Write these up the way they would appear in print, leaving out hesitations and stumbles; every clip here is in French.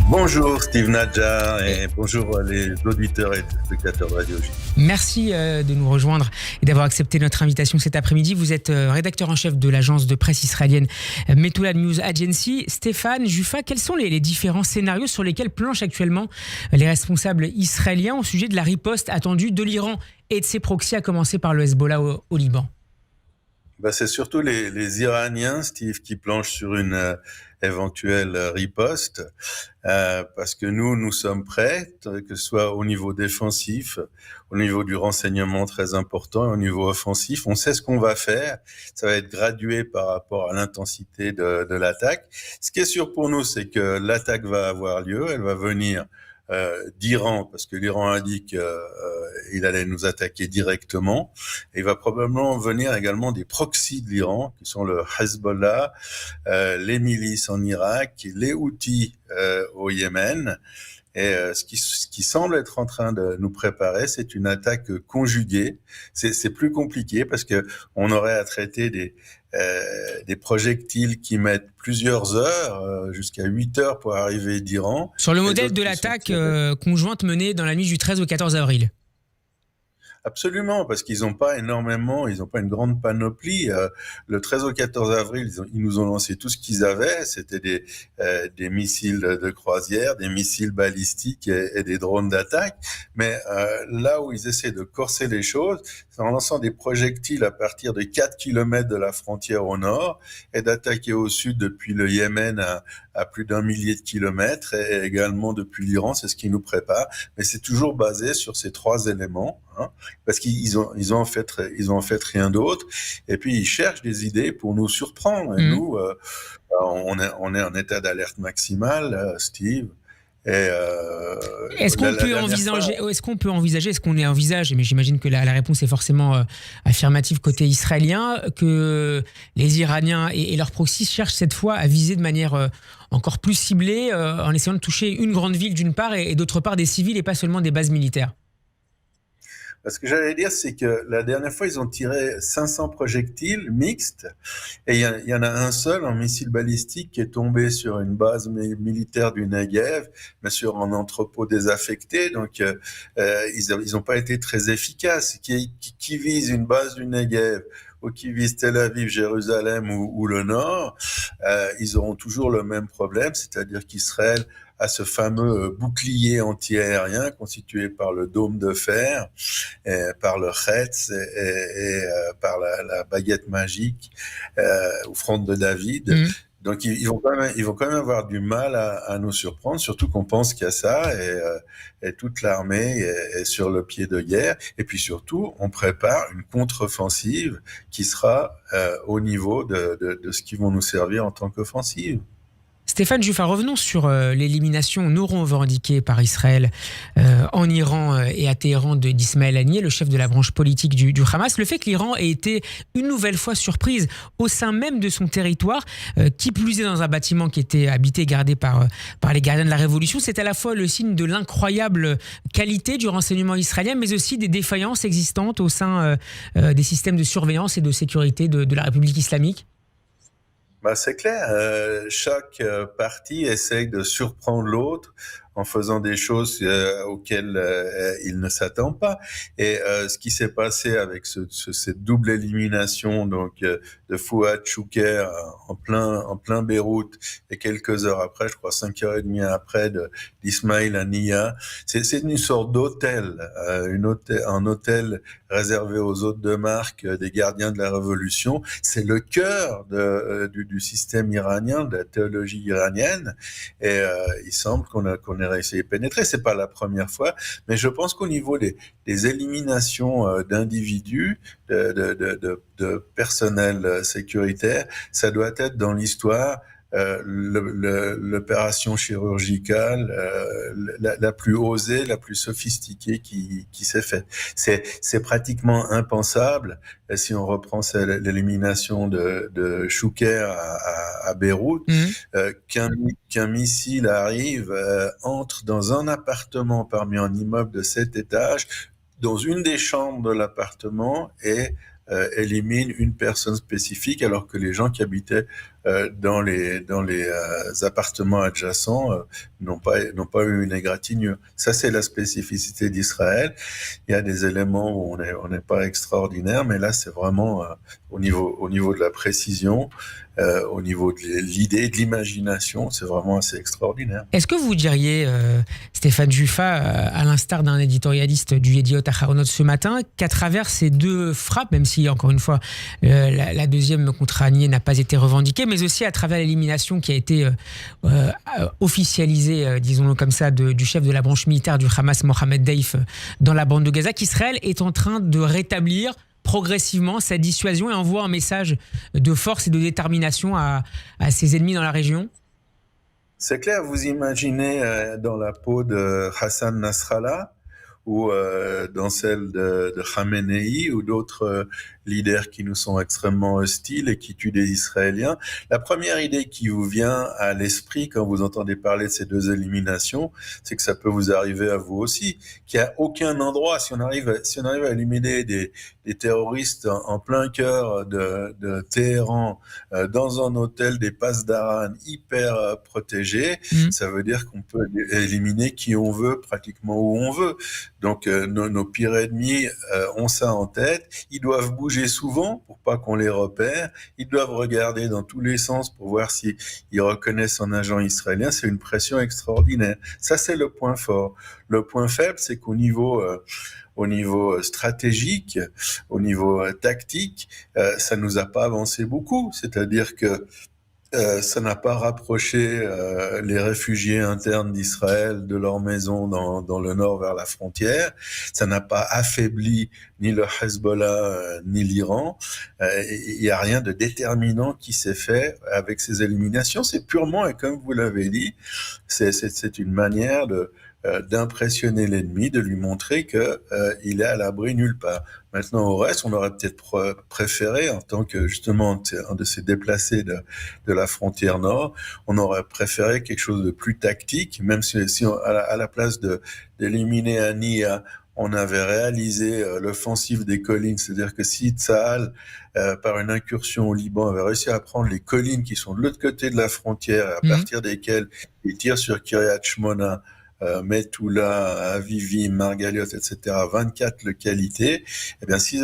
Bonjour Steve Nadja et bonjour les auditeurs et spectateurs de Radio J. Merci de nous rejoindre et d'avoir accepté notre invitation cet après-midi. Vous êtes rédacteur en chef de l'agence de presse israélienne Metula News Agency. Stéphane Juffa, quels sont les différents scénarios sur lesquels planchent actuellement les responsables israéliens au sujet de la riposte attendue de l'Iran et de ses proxys, à commencer par le Hezbollah au Liban? C'est surtout les Iraniens, Steve, qui planchent sur une éventuelle riposte, parce que nous sommes prêts, que ce soit au niveau défensif, au niveau du renseignement très important, et au niveau offensif. On sait ce qu'on va faire. Ça va être gradué par rapport à l'intensité de l'attaque. Ce qui est sûr pour nous, c'est que l'attaque va avoir lieu. Elle va venir d'Iran, parce que l'Iran a dit qu'il allait nous attaquer directement. Et il va probablement venir également des proxys de l'Iran, qui sont le Hezbollah, les milices en Irak, les Houthis au Yémen. Et ce qui semble être en train de nous préparer, c'est une attaque conjuguée. C'est plus compliqué parce que on aurait à traiter des projectiles qui mettent plusieurs heures, jusqu'à 8 heures pour arriver d'Iran. Sur le modèle de l'attaque conjointe menée dans la nuit du 13 au 14 avril. Absolument, parce qu'ils n'ont pas une grande panoplie. Le 13 au 14 avril, ils nous ont lancé tout ce qu'ils avaient. C'était des missiles de croisière, des missiles balistiques et des drones d'attaque. Mais là où ils essaient de corser les choses, c'est en lançant des projectiles à partir de 4 kilomètres de la frontière au nord et d'attaquer au sud depuis le Yémen à plus d'1 millier de kilomètres et également depuis l'Iran. C'est ce qui nous prépare. Mais c'est toujours basé sur ces 3 éléments, hein. Parce qu'ils ont en fait rien d'autre, et puis ils cherchent des idées pour nous surprendre. Et nous, on est en état d'alerte maximale, Steve. Et est-ce qu'on envisage, mais j'imagine que la réponse est forcément affirmative côté israélien, que les Iraniens et leurs proxys cherchent cette fois à viser de manière encore plus ciblée, en essayant de toucher une grande ville d'une part et d'autre part des civils et pas seulement des bases militaires? Ce que j'allais dire, c'est que la dernière fois, ils ont tiré 500 projectiles mixtes, et il y en a un seul, un missile balistique, qui est tombé sur une base militaire du Negev, mais sur un entrepôt désaffecté. Donc, ils n'ont pas été très efficaces. Qui vise une base du Negev ou qui vise Tel Aviv, Jérusalem ou le Nord, ils auront toujours le même problème, c'est-à-dire qu'Israël à ce fameux bouclier anti-aérien constitué par le dôme de fer, par le Chetz et par la baguette magique, ou fronde de David. Donc ils vont quand même avoir du mal à nous surprendre, surtout qu'on pense qu'il y a ça, et toute l'armée est sur le pied de guerre. Et puis surtout, on prépare une contre-offensive qui sera au niveau de ce qu'ils vont nous servir en tant qu'offensive. Stéphane Juffa, revenons sur l'élimination non revendiquée par Israël en Iran et à Téhéran d'Ismaël Haniyeh, le chef de la branche politique du Hamas. Le fait que l'Iran ait été une nouvelle fois surprise au sein même de son territoire, qui plus est dans un bâtiment qui était habité et gardé par les gardiens de la Révolution, c'est à la fois le signe de l'incroyable qualité du renseignement israélien, mais aussi des défaillances existantes au sein des systèmes de surveillance et de sécurité de la République islamique. C'est clair, chaque parti essaye de surprendre l'autre en faisant des choses auxquelles il ne s'attend pas. Et ce qui s'est passé avec cette double élimination de Fouad Chouker en plein Beyrouth, et quelques heures après, je crois 5h30 après, d'Ismaël Haniyeh, c'est une sorte d'hôtel, un hôtel réservé aux hôtes de marque des gardiens de la Révolution. C'est le cœur du système iranien, de la théologie iranienne, et il semble qu'on ait réussi à pénétrer. C'est pas la première fois, mais je pense qu'au niveau des éliminations d'individus, de personnel sécuritaire, ça doit être dans l'histoire l'opération chirurgicale la plus osée, la plus sophistiquée qui s'est faite. C'est pratiquement impensable, si on reprend l'élimination de Chouker à Beyrouth, qu'un missile arrive, entre dans un appartement parmi un immeuble de 7 étages, dans une des chambres de l'appartement, et élimine une personne spécifique, alors que les gens qui habitaient dans les appartements adjacents n'ont pas eu une égratignure. Ça, c'est la spécificité d'Israël. Il y a des éléments où on n'est pas extraordinaire, mais là, c'est vraiment au niveau de la précision, au niveau de l'idée, de l'imagination, c'est vraiment assez extraordinaire. Est-ce que vous diriez, Stéphane Juffa, à l'instar d'un éditorialiste du Yediot Aharonot ce matin, qu'à travers ces deux frappes, même si, encore une fois, la deuxième contre Haniyeh n'a pas été revendiquée, mais aussi à travers l'élimination qui a été officialisée, disons-le comme ça, du chef de la branche militaire du Hamas, Mohamed Deif, dans la bande de Gaza, qu'Israël est en train de rétablir progressivement sa dissuasion et envoie un message de force et de détermination à ses ennemis dans la région? C'est clair, vous imaginez dans la peau de Hassan Nasrallah ou dans celle de Khamenei ou d'autres leaders qui nous sont extrêmement hostiles et qui tuent des Israéliens. La première idée qui vous vient à l'esprit quand vous entendez parler de ces deux éliminations, c'est que ça peut vous arriver à vous aussi, qu'il n'y a aucun endroit, si on arrive à éliminer des terroristes en plein cœur de Téhéran, dans un hôtel des Passes d'Aran hyper protégé, ça veut dire qu'on peut éliminer qui on veut, pratiquement où on veut. Donc nos pires ennemis ont ça en tête. Ils doivent bouger souvent pour pas qu'on les repère. Ils doivent regarder dans tous les sens pour voir si ils reconnaissent un agent israélien. C'est une pression extraordinaire. Ça, c'est le point fort. Le point faible, c'est qu'au niveau stratégique, au niveau tactique, ça nous a pas avancé beaucoup. C'est-à-dire que ça n'a pas rapproché les réfugiés internes d'Israël de leur maison dans le nord vers la frontière. Ça n'a pas affaibli ni le Hezbollah ni l'Iran. Il n'y a rien de déterminant qui s'est fait avec ces éliminations. C'est purement, et comme vous l'avez dit, c'est une manière d'impressionner l'ennemi, de lui montrer que il est à l'abri nulle part. Maintenant, au reste, on aurait peut-être préféré, en tant que justement un de ces déplacés de la frontière nord, on aurait préféré quelque chose de plus tactique, même si à la place d'éliminer Haniyeh, on avait réalisé l'offensive des collines, c'est-à-dire que si Tsahal, par une incursion au Liban, avait réussi à prendre les collines qui sont de l'autre côté de la frontière, à partir desquelles il tire sur Kiryat Shmona, Metula, Avivi, Margaliot, etc., 24 localités, eh bien, si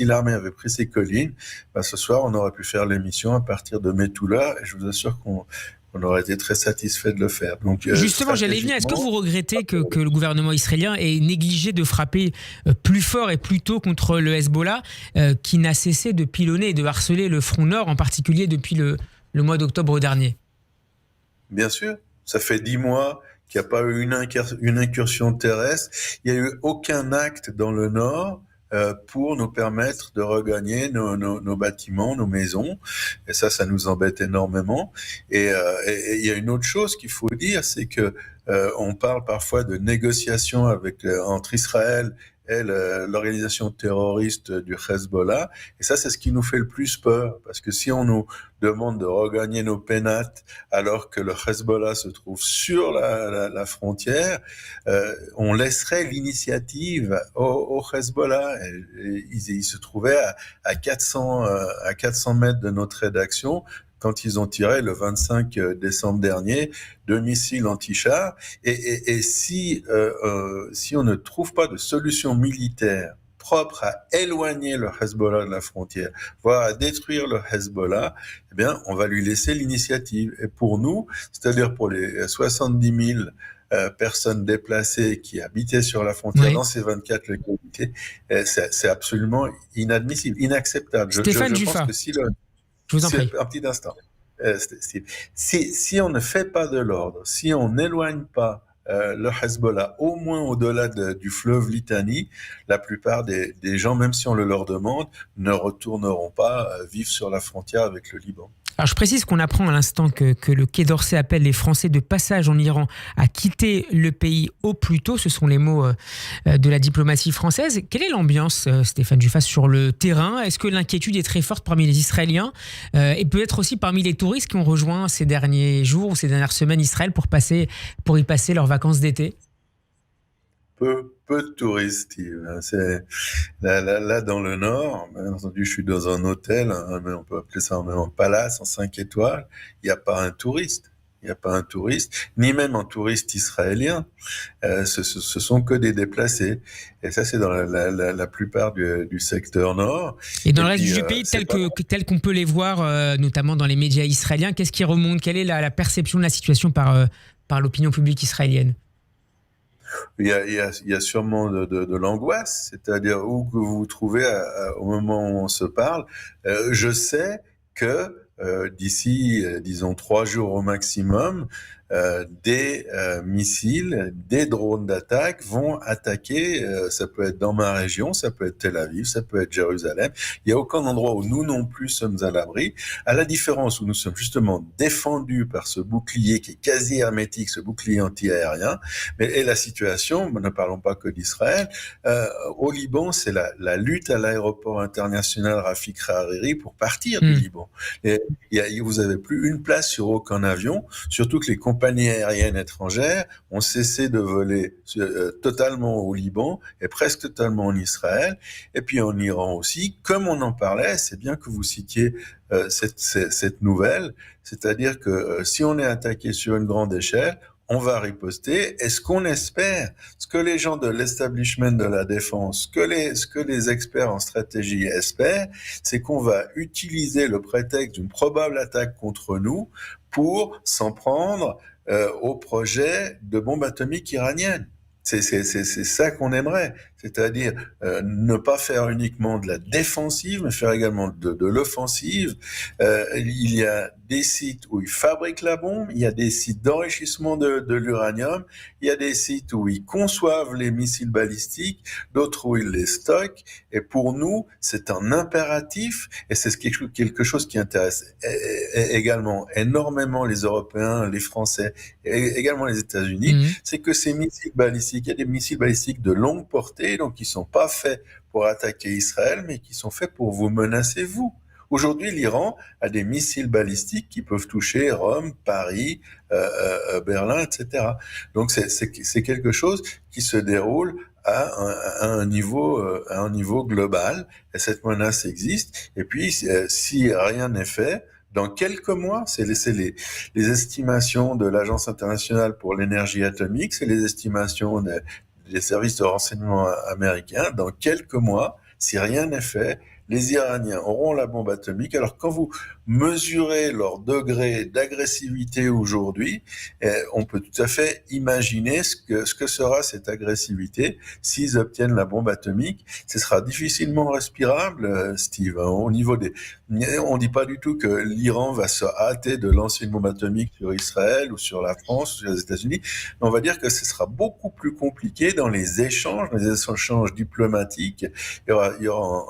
l'armée avait pris ces collines, ce soir, on aurait pu faire l'émission à partir de Metula, et je vous assure qu'on aurait été très satisfait de le faire. Donc, justement, j'allais venir. Est-ce que vous regrettez que le gouvernement israélien ait négligé de frapper plus fort et plus tôt contre le Hezbollah, qui n'a cessé de pilonner et de harceler le front nord, en particulier depuis le mois d'octobre dernier? Bien sûr. Ça fait 10 mois qu'il n'y a pas eu une incursion terrestre. Il n'y a eu aucun acte dans le nord pour nous permettre de regagner nos bâtiments, nos maisons. Et ça nous embête énormément. Et il y a une autre chose qu'il faut dire, c'est que on parle parfois de négociations entre Israël et l'organisation terroriste du Hezbollah. Et ça, c'est ce qui nous fait le plus peur. Parce que si on nous demande de regagner nos pénates alors que le Hezbollah se trouve sur la frontière, on laisserait l'initiative au Hezbollah. Et il se trouvait à 400 mètres de notre rédaction quand ils ont tiré le 25 décembre dernier 2 missiles anti-chars. Et si on ne trouve pas de solution militaire propre à éloigner le Hezbollah de la frontière, voire à détruire le Hezbollah, eh bien, on va lui laisser l'initiative. Et pour nous, c'est-à-dire pour les 70 000 personnes déplacées qui habitaient sur la frontière dans ces 24 localités, c'est absolument inadmissible, inacceptable. Stéphane je Juffa. pense que si je vous en prie. Un petit instant. Si on ne fait pas de l'ordre, si on n'éloigne pas le Hezbollah, au moins au-delà du fleuve Litani, la plupart des gens, même si on le leur demande, ne retourneront pas vivre sur la frontière avec le Liban. Alors je précise qu'on apprend à l'instant que le Quai d'Orsay appelle les Français de passage en Iran à quitter le pays au plus tôt. Ce sont les mots de la diplomatie française. Quelle est l'ambiance, Stéphane Juffa, sur le terrain? Est-ce que l'inquiétude est très forte parmi les Israéliens et peut-être aussi parmi les touristes qui ont rejoint ces derniers jours ou ces dernières semaines Israël pour y passer leurs vacances d'été? peu de touristes, Steve. C'est là dans le nord. Bien entendu, je suis dans un hôtel, mais on peut appeler ça un palace en 5 étoiles. Il n'y a pas un touriste. Il n'y a pas un touriste, ni même un touriste israélien. Ce sont que des déplacés. Et ça, c'est dans la plupart du secteur nord. Et dans le reste du pays, tel qu'on peut les voir, notamment dans les médias israéliens, qu'est-ce qui remonte? Quelle est la perception de la situation par l'opinion publique israélienne? Il y a sûrement de l'angoisse, c'est-à-dire où que vous vous trouvez au moment où on se parle. Je sais que d'ici, disons, 3 jours au maximum, des missiles, des drones d'attaque vont attaquer, ça peut être dans ma région, ça peut être Tel Aviv, ça peut être Jérusalem. Il n'y a aucun endroit où nous non plus sommes à l'abri, à la différence où nous sommes justement défendus par ce bouclier qui est quasi hermétique, ce bouclier anti-aérien. Et la situation, ne parlons pas que d'Israël, au Liban, c'est la lutte à l'aéroport international Rafik Hariri pour partir du Liban. Et vous n'avez plus une place sur aucun avion, surtout que les compagnies aériennes étrangères ont cessé de voler totalement au Liban et presque totalement en Israël, et puis en Iran aussi. Comme on en parlait, c'est bien que vous citiez cette nouvelle, c'est-à-dire que si on est attaqué sur une grande échelle, on va riposter. Et ce qu'on espère, ce que les gens de l'establishment de la défense, ce que les experts en stratégie espèrent, c'est qu'on va utiliser le prétexte d'une probable attaque contre nous pour s'en prendre au projet de bombe atomique iranienne. C'est ça qu'on aimerait, c'est-à-dire ne pas faire uniquement de la défensive, mais faire également de l'offensive. Il y a des sites où ils fabriquent la bombe, il y a des sites d'enrichissement de l'uranium, il y a des sites où ils conçoivent les missiles balistiques, d'autres où ils les stockent. Et pour nous, c'est un impératif, et c'est quelque chose qui intéresse également énormément les Européens, les Français, et également les États-Unis, c'est que ces missiles balistiques, il y a des missiles balistiques de longue portée, donc qui sont pas faits pour attaquer Israël, mais qui sont faits pour vous menacer vous. Aujourd'hui, l'Iran a des missiles balistiques qui peuvent toucher Rome, Paris, Berlin, etc. Donc c'est quelque chose qui se déroule à un niveau global, et cette menace existe. Et puis, si rien n'est fait, dans quelques mois, c'est les estimations de l'Agence internationale pour l'énergie atomique, c'est les estimations des services de renseignement américains. Dans quelques mois, si rien n'est fait, les Iraniens auront la bombe atomique. Alors quand vous mesurez leur degré d'agressivité aujourd'hui, on peut tout à fait imaginer ce que sera cette agressivité s'ils obtiennent la bombe atomique. Ce sera difficilement respirable, Steve. Au niveau on dit pas du tout que l'Iran va se hâter de lancer une bombe atomique sur Israël ou sur la France ou sur les États-Unis. Mais on va dire que ce sera beaucoup plus compliqué dans les échanges diplomatiques. Il y aura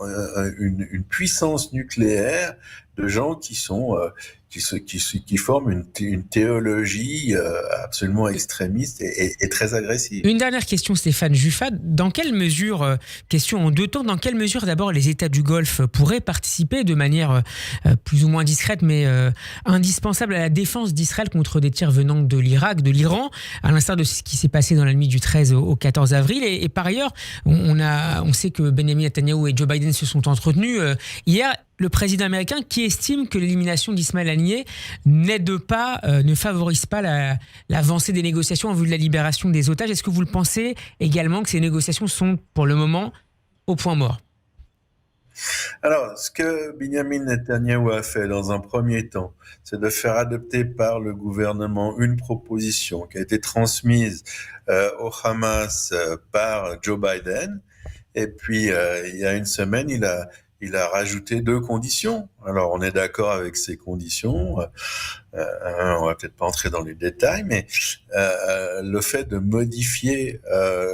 une puissance nucléaire de gens qui forment une théologie absolument extrémiste et très agressive. Une dernière question, Stéphane Juffa. Dans quelle mesure, question en 2 temps, dans quelle mesure d'abord les États du Golfe pourraient participer de manière plus ou moins discrète, mais indispensable à la défense d'Israël contre des tirs venant de l'Irak, de l'Iran, à l'instar de ce qui s'est passé dans la nuit du 13 au 14 avril. Et par ailleurs, on sait que Benjamin Netanyahu et Joe Biden se sont entretenus hier. Le président américain qui estime que l'élimination d'Ismaël Haniyeh n'aide pas, ne favorise pas l'avancée des négociations en vue de la libération des otages. Est-ce que vous le pensez également que ces négociations sont pour le moment au point mort? Alors, ce que Benjamin Netanyahu a fait dans un premier temps, c'est de faire adopter par le gouvernement une proposition qui a été transmise au Hamas par Joe Biden. Et puis, il y a une semaine, il a rajouté 2 conditions. Alors, on est d'accord avec ces conditions. On va peut-être pas entrer dans les détails, mais le fait de modifier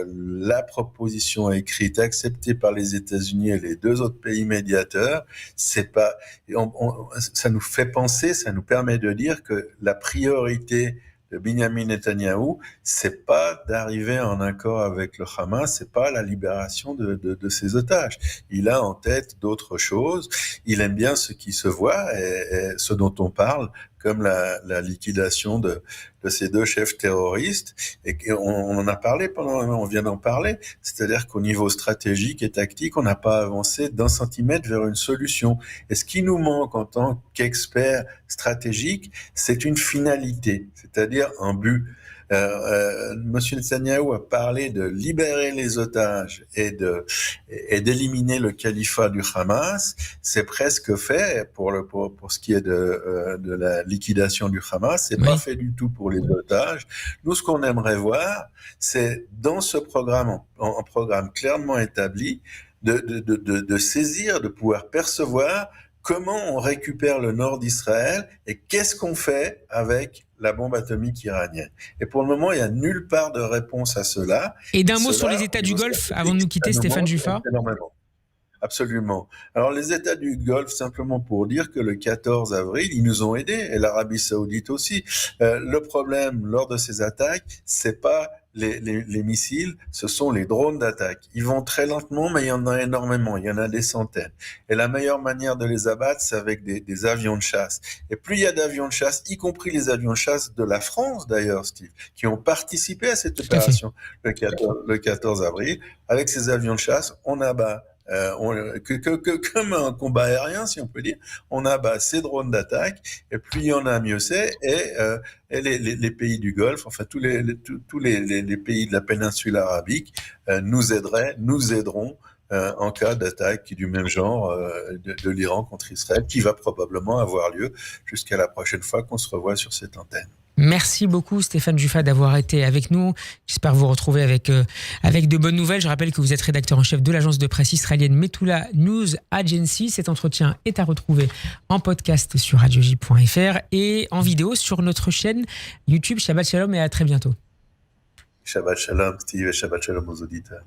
la proposition écrite acceptée par les États-Unis et les 2 autres pays médiateurs, c'est pas. Ça nous fait penser, ça nous permet de dire que la priorité de Benjamin Netanyahou, c'est pas d'arriver en accord avec le Hamas, c'est pas la libération de ses otages. Il a en tête d'autres choses. Il aime bien ce qui se voit et ce dont on parle comme la liquidation de ces deux chefs terroristes. Et on en a parlé on vient d'en parler. C'est-à-dire qu'au niveau stratégique et tactique, on n'a pas avancé d'un centimètre vers une solution. Et ce qui nous manque en tant qu'experts stratégiques, c'est une finalité, c'est-à-dire un but. Monsieur Netanyahou a parlé de libérer les otages et d'éliminer le califat du Hamas. C'est presque fait pour ce qui est de la liquidation du Hamas. C'est pas fait du tout pour les otages. Nous, ce qu'on aimerait voir, c'est dans ce programme, un programme clairement établi, de saisir, de pouvoir percevoir comment on récupère le nord d'Israël et qu'est-ce qu'on fait avec la bombe atomique iranienne. Et pour le moment, il n'y a nulle part de réponse à cela. Et d'un mot sur les États du Golfe, avant de nous quitter, Stéphane Juffa. Absolument. Alors, les États du Golfe, simplement pour dire que le 14 avril, ils nous ont aidés, et l'Arabie Saoudite aussi. Le problème, lors de ces attaques, c'est pas les missiles, ce sont les drones d'attaque. Ils vont très lentement, mais il y en a énormément, il y en a des centaines. Et la meilleure manière de les abattre, c'est avec des avions de chasse. Et plus il y a d'avions de chasse, y compris les avions de chasse de la France d'ailleurs, Steve, qui ont participé à cette opération le 14 avril, avec ces avions de chasse, on abat comme un combat aérien, si on peut dire, on abat ces drones d'attaque, et plus il y en a, mieux c'est, et les pays du Golfe, enfin tous les pays de la péninsule arabique nous aideront en cas d'attaque du même genre de l'Iran contre Israël, qui va probablement avoir lieu jusqu'à la prochaine fois qu'on se revoit sur cette antenne. Merci beaucoup Stéphane Juffa d'avoir été avec nous. J'espère vous retrouver avec de bonnes nouvelles. Je rappelle que vous êtes rédacteur en chef de l'agence de presse israélienne Metula News Agency. Cet entretien est à retrouver en podcast sur radioj.fr et en vidéo sur notre chaîne YouTube. Shabbat Shalom et à très bientôt. Shabbat Shalom Steve et Shabbat Shalom aux auditeurs.